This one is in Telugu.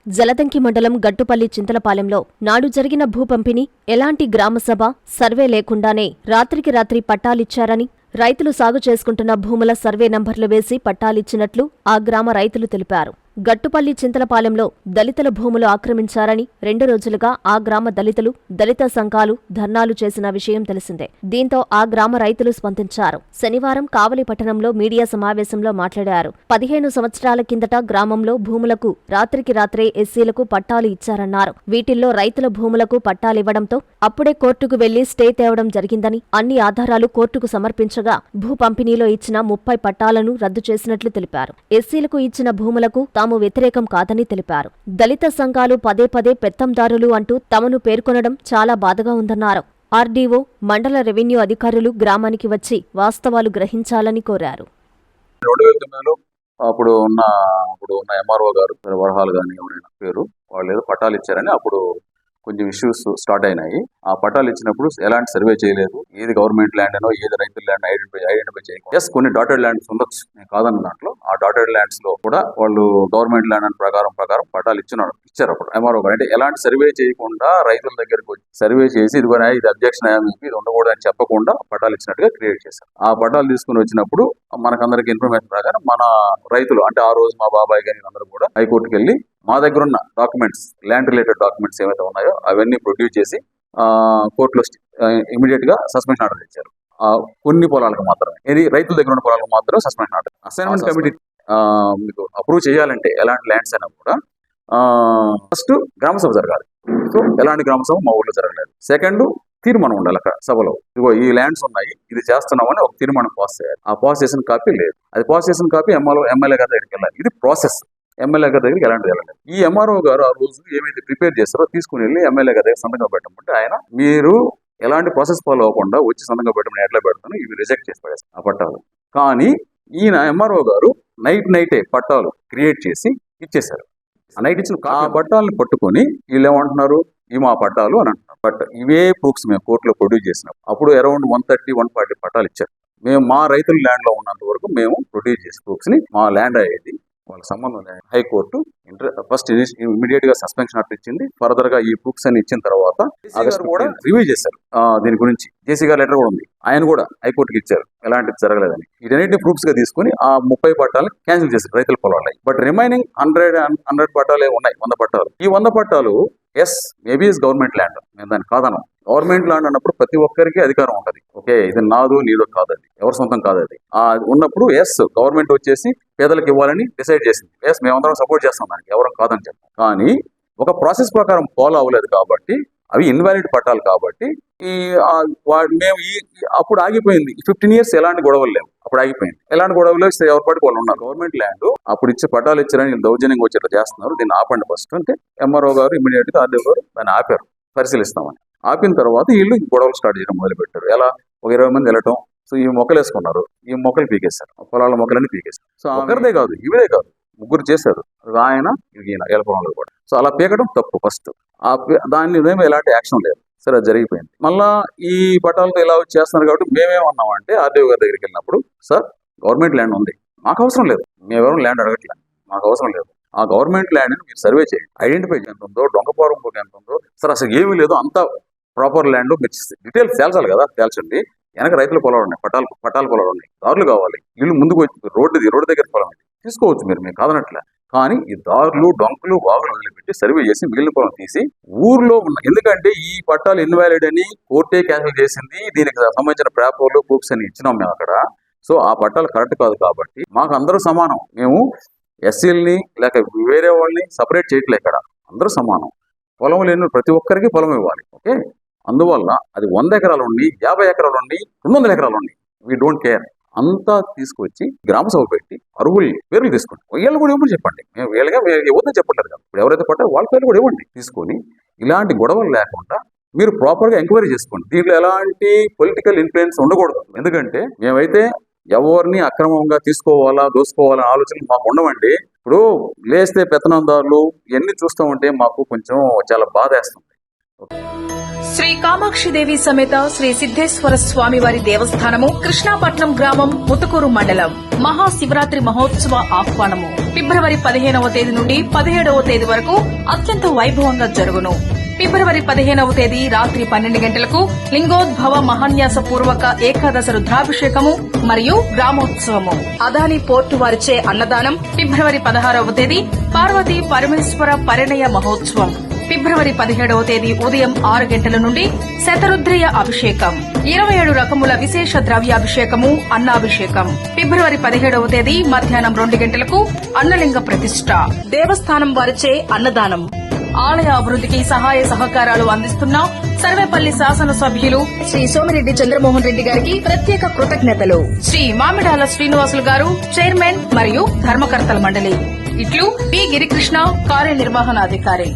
జలదంకి మండలం గట్టుపల్లి చింతలపాలెంలో నాడు జరిగిన భూ పంపిణీ ఎలాంటి గ్రామసభ, సర్వే లేకుండానే రాత్రికి రాత్రి పట్టాలిచ్చారని, రైతులు సాగు చేసుకుంటున్న భూముల సర్వే నంబర్లు వేసి పట్టాలిచ్చినట్లు ఆ గ్రామ రైతులు తెలిపారు. గట్టుపల్లి చింతలపాలెంలో దళితుల భూములు ఆక్రమించారని 2 రోజులుగా ఆ గ్రామ దళితులు, దళిత సంఘాలు ధర్నాలు చేసిన విషయం తెలిసిందే. దీంతో ఆ గ్రామ రైతులు స్పందించారు. శనివారం కావలి పట్టణంలో మీడియా సమావేశంలో మాట్లాడారు. 15 సంవత్సరాల కిందట గ్రామంలో భూములకు రాత్రికి రాత్రే ఎస్సీలకు పట్టాలు ఇచ్చారన్నారు. వీటిల్లో రైతుల భూములకు పట్టాలివ్వడంతో అప్పుడే కోర్టుకు వెళ్లి స్టే తేవడం జరిగిందని, అన్ని ఆధారాలు కోర్టుకు సమర్పించగా భూ పంపిణీలో ఇచ్చిన 30 పట్టాలను రద్దు చేసినట్లు తెలిపారు. ఎస్సీలకు ఇచ్చిన భూములకు తాము వ్యతిరేకం కాదని తెలిపారు. దళిత సంఘాలు పదే పదే పెత్తందారులు అంటూ తమను పేర్కొనడం చాలా బాధగా ఉందన్నారు. ఆర్డీఓ, మండల రెవెన్యూ అధికారులు గ్రామానికి వచ్చి వాస్తవాలు గ్రహించాలని కోరారు. 2009లో అప్పుడు ఉన్న ఎంఆర్ఓ గారు వరహాలు గాని ఎవరైనా పేరు వాళ్ళు ఏదో పట్టాలు ఇచ్చారని అప్పుడు కొంచెం ఇష్యూస్ స్టార్ట్ అయినాయి. ఆ పట్టాలు ఇచ్చినప్పుడు ఎలాంటి సర్వే చేయలేదు, ఏది గవర్నమెంట్ ల్యాండ్ అనో ఏది రైతుల ల్యాండ్ ఐడెంటిఫై చేయలేదు. ఎస్, కొన్ని డాటెడ్ ల్యాండ్స్ ఉండొచ్చు, నేను కాదన్న దాంట్లో. ఆ డాటెడ్ ల్యాండ్స్ లో కూడా వాళ్ళు గవర్నమెంట్ ల్యాండ్ అని ప్రకారం పట్టాలు ఇచ్చారు. అప్పుడు ఎంఆర్ఓ గారు అంటే ఎలాంటి సర్వే చేయకుండా రైతుల దగ్గరికి వచ్చి సర్వే చేసి ఇది అబ్జెక్షన్ అయ్యా మీకు, ఇది ఉండకూడదు అని చెప్పకుండా పట్టాలు ఇచ్చినట్టుగా క్రియేట్ చేశారు. ఆ పట్టాలు తీసుకుని వచ్చినప్పుడు మనకందరికి ఇన్ఫర్మేషన్ ప్రకారం మన రైతులు అంటే ఆ రోజు మా బాబాయ్ గారి అందరూ కూడా హైకోర్టుకి వెళ్ళి మా దగ్గర ఉన్న డాక్యుమెంట్స్, ల్యాండ్ రిలేటెడ్ డాక్యుమెంట్స్ ఏవైతే ఉన్నాయో అవన్నీ ప్రొడ్యూస్ చేసి కోర్టులో ఇమీడియట్ గా సస్పెన్షన్ ఆర్డర్ ఇచ్చారు. కొన్ని పొలాలకు మాత్రమే, ఇది రైతుల దగ్గర ఉన్న పొలాలకు మాత్రమే సస్పెన్షన్ ఆర్డర్. అసైన్మెంట్ కమిటీ మీకు అప్రూవ్ చేయాలంటే ఎలాంటి ల్యాండ్స్ అయినా కూడా ఫస్ట్ గ్రామసభ జరగాలి. సో ఎలాంటి గ్రామసభ మా ఊళ్ళో జరగలేదు. సెకండ్, తీర్మానం ఉండాలి అక్కడ సభలో, ఇదిగో ఈ ల్యాండ్స్ ఉన్నాయి, ఇది చేస్తున్నామని ఒక తీర్మానం పాస్ చేయాలి. ఆ పాస్ చేసిన కాపీ లేదు. అది పాస్ చేసిన కాపీ ఎమ్మెల్యే గారి దగ్గరికి వెళ్ళాలి. ఇది ప్రాసెస్. ఎమ్మెల్యే గారి దగ్గరికి ఎలాంటిది వెళ్ళలేదు. ఈ ఎంఆర్ఓ గారు ఆ రోజు ఏమైతే ప్రిపేర్ చేస్తారో తీసుకుని వెళ్ళి ఎమ్మెల్యే గారి దగ్గర సంతకం పెట్టమంటే ఆయన మీరు ఎలాంటి ప్రాసెస్ ఫాలో అవ్వకుండా వచ్చి సంతకం పెట్టమని ఎట్లా పెడతాను, ఇవి రిజెక్ట్ చేసి పడేస్తాను ఆ పట్టాలు. కానీ ఈయన ఎంఆర్ఓ గారు నైటే పట్టాలు క్రియేట్ చేసి ఇచ్చేశారు. ఆ నైట్ ఇచ్చిన ఆ పట్టాలను పట్టుకొని వీళ్ళు ఏమంటున్నారు, ఇవి మా పట్టాలు అని అంటున్నారు. బట్ ఇవే ప్రూఫ్స్ మేము కోర్టులో ప్రొడ్యూస్ చేసినాం. అప్పుడు అరౌండ్ 130-140 పట్టాలు ఇచ్చారు. మేము మా రైతుల ల్యాండ్ లో ఉన్నంత వరకు మేము ప్రొడ్యూస్ చేసే ప్రూఫ్స్ ని, మా ల్యాండ్ అయ్యేది వాళ్ళ సంబంధం లేదు. హైకోర్టు ఫస్ట్ ఇమీడియట్ గా సస్పెన్షన్ ఆర్డర్ ఇచ్చింది. ఫర్దర్ గా ఈ ప్రూఫ్స్ అని ఇచ్చిన తర్వాత కూడా రివ్యూ చేశారు. దీని గురించి జేసీ గారు లెటర్ కూడా ఉంది, ఆయన కూడా హైకోర్టుకి ఇచ్చారు ఎలాంటిది జరగలేదని. వీటన్నిటిని ప్రూఫ్స్ గా తీసుకుని ఆ 30 పట్టాలను క్యాన్సిల్ చేశారు రైతుల పొలాలు. బట్ రిమైనింగ్ 100 పట్టాలే ఉన్నాయి, 100 పట్టాలు. ఈ 100 పట్టాలు yes maybe is government land, నేను దాన్ని కాదను. గవర్నమెంట్ ల్యాండ్ అన్నప్పుడు ప్రతి ఒక్కరికి అధికారం ఉంటుంది. ఓకే, ఇది నాదో నీదో కాదు, అది ఎవరి సొంతం కాదు. అది ఉన్నప్పుడు ఎస్ గవర్నమెంట్ వచ్చేసి పేదలకు ఇవ్వాలని డిసైడ్ చేసింది. ఎస్ మేమందరం సపోర్ట్ చేస్తాం, దానికి ఎవరం కాదని చెప్పాం. కానీ ఒక ప్రాసెస్ ప్రకారం ఫాలో అవ్వలేదు కాబట్టి అవి ఇన్వాలిడ్ పట్టాలు కాబట్టి మేము అప్పుడు ఆగిపోయింది. 15 years ఎలాంటి గొడవలు లేవు, అప్పుడు ఆగిపోయింది. ఎలాంటి గొడవలు ఇస్తే ఎవరి పాటికి వాళ్ళు ఉన్నారు. గవర్నమెంట్ ల్యాండ్ అప్పుడు ఇచ్చే పట్టాలు ఇచ్చారని దౌర్జన్యంగా వచ్చేట్లా చేస్తున్నారు. దీన్ని ఆపండి ఫస్ట్ అంటే ఎంఆర్ఓ గారు ఇమీడియట్ గా ఆర్డీఓ గారు దాన్ని ఆపారు, పరిశీలిస్తామని. ఆపిన తర్వాత వీళ్ళు గొడవలు స్టార్ట్ చేయడం మొదలు పెట్టారు. ఎలా, ఒక 20 మంది వెళ్ళటం. సో ఈ మొక్కలు వేసుకున్నారు, ఈ మొక్కలు పీకేశారు, పొలాల మొక్కలన్నీ పీకేశారు. సో ఒకరిదే కాదు, ఇవే కాదు, ముగ్గురు చేశారు, ఆయన వీళ్ళ పొలంలో కూడా. సో అలా పీకడం తప్పు ఫస్ట్. దాన్ని ఎలాంటి యాక్షన్ లేదు. సరే, అది జరిగిపోయింది. మళ్ళా ఈ పట్టాలతో ఇలా చేస్తున్నారు కాబట్టి మేమేమన్నామంటే ఆర్డీఓ గారి దగ్గరికి వెళ్ళినప్పుడు, సార్ గవర్నమెంట్ ల్యాండ్ ఉంది, మాకు అవసరం లేదు, మేమెవరం ల్యాండ్ అడగట్లేదు, మాకు అవసరం లేదు. ఆ గవర్నమెంట్ ల్యాండ్ ని మీరు సర్వే చేయండి, ఐడెంటిఫై ఎంత ఉందో, డొంగపోరం ఎంత ఉందో. సార్ అసలు ఏమీ లేదు, అంతా ప్రాపర్ ల్యాండ్, మీరు డీటెయిల్స్ తేల్చాలి కదా, తేల్చండి. వెనక రైతుల పొలాలు ఉన్నాయి, పట్టాల పొలాలు ఉన్నాయి, దారులు కావాలి, ఇల్లు ముందుకు వచ్చి రోడ్డు దగ్గర పొలం తీసుకోవచ్చు మీరు, మేము కాదనట్లే. కానీ ఈ దారులు, డొంకులు, వాగులు వదిలిపెట్టి సర్వే చేసి మిగిలిన పొలం తీసి ఊర్లో ఉన్న, ఎందుకంటే ఈ పట్టాలు ఇన్వాలిడ్ అని కోర్టే క్యాన్సిల్ చేసింది. దీనికి సంబంధించిన పేపర్లు, ప్రూఫ్స్ అని ఇచ్చినాం మేము అక్కడ. సో ఆ పట్టాలు కరెక్ట్ కాదు కాబట్టి మాకు అందరూ సమానం. మేము ఎస్సీలని లేక వేరే వాళ్ళని సపరేట్ చేయట్లే, ఇక్కడ అందరూ సమానం. పొలం లేని ప్రతి ఒక్కరికి పొలం ఇవ్వాలి. ఓకే, అందువల్ల అది 100 ఎకరాలు ఉండి, 50 ఎకరాలు ఉండి, 200 ఎకరాలు ఉండి, వీ డోంట్ కేర్. అంతా తీసుకొచ్చి గ్రామసభ పెట్టి అరువులు పేర్లు తీసుకోండి. వీళ్ళు కూడా ఇవ్వమని చెప్పండి. మేము వీళ్ళగా ఇవ్వద్దని చెప్పట్లేదు కదా, ఇప్పుడు ఎవరైతే పట్టారో వాళ్ళ పేర్లు కూడా ఇవ్వండి. తీసుకొని ఇలాంటి గొడవలు లేకుండా మీరు ప్రాపర్గా ఎంక్వైరీ చేసుకోండి. దీంట్లో ఎలాంటి పొలిటికల్ ఇన్ఫ్లుయెన్స్ ఉండకూడదు. ఎందుకంటే మేమైతే ఎవరిని అక్రమంగా తీసుకోవాలా, దోసుకోవాలనే ఆలోచనలు మాకు ఉండవండి. ఇప్పుడు లేస్తే పెత్తనందారులు ఇవన్నీ చూస్తూ ఉంటే మాకు కొంచెం చాలా బాధ వేస్తుంది. శ్రీ కామాక్షిదేవి సమేత శ్రీ సిద్దేశ్వర స్వామి వారి దేవస్థానము కృష్ణాపట్నం గ్రామం ముతుకూరు మండలం మహాశివరాత్రి మహోత్సవ ఆహ్వానము ఫిబ్రవరి 15వ తేదీ నుండి 17వ తేదీ వరకు అత్యంత వైభవంగా జరుగును. ఫిబ్రవరి 15వ తేదీ రాత్రి 12 గంటలకు లింగోద్భవ మహాన్యాస పూర్వక ఏకాదశ రుద్రాభిషేకము మరియు గ్రామోత్సవము. అదాని పోర్టు వారిచే అన్నదానం. ఫిబ్రవరి 16వ తేదీ పార్వతీ పరమేశ్వర పరిణయ మహోత్సవం. ఫిబ్రవరి 17వ తేదీ ఉదయం 6 గంటల నుండి శతరుద్రయ అభిషేకం. 27 రకముల విశేష ద్రవ్యాభిషేకము, అన్నాభిషేకం. ఫిబ్రవరి 17వ తేదీ మధ్యాహ్నం 2 గంటలకు అన్నలింగ ప్రతిష్ఠ. దేవస్థానం వారిచే అన్నదానం. ఆలయ అభివృద్ధికి సహాయ సహకారాలు అందిస్తున్న సర్వేపల్లి శాసనసభ్యులు శ్రీ సోమిరెడ్డి చంద్రమోహన్ రెడ్డి గారికి ప్రత్యేక కృతజ్ఞతలు. శ్రీ మామిడాల శ్రీనివాసులు గారు చైర్మన్ మరియు ధర్మకర్తల మండలి. ఇట్లు పి గిరికృష్ణ కార్యనిర్వహణాధికారి.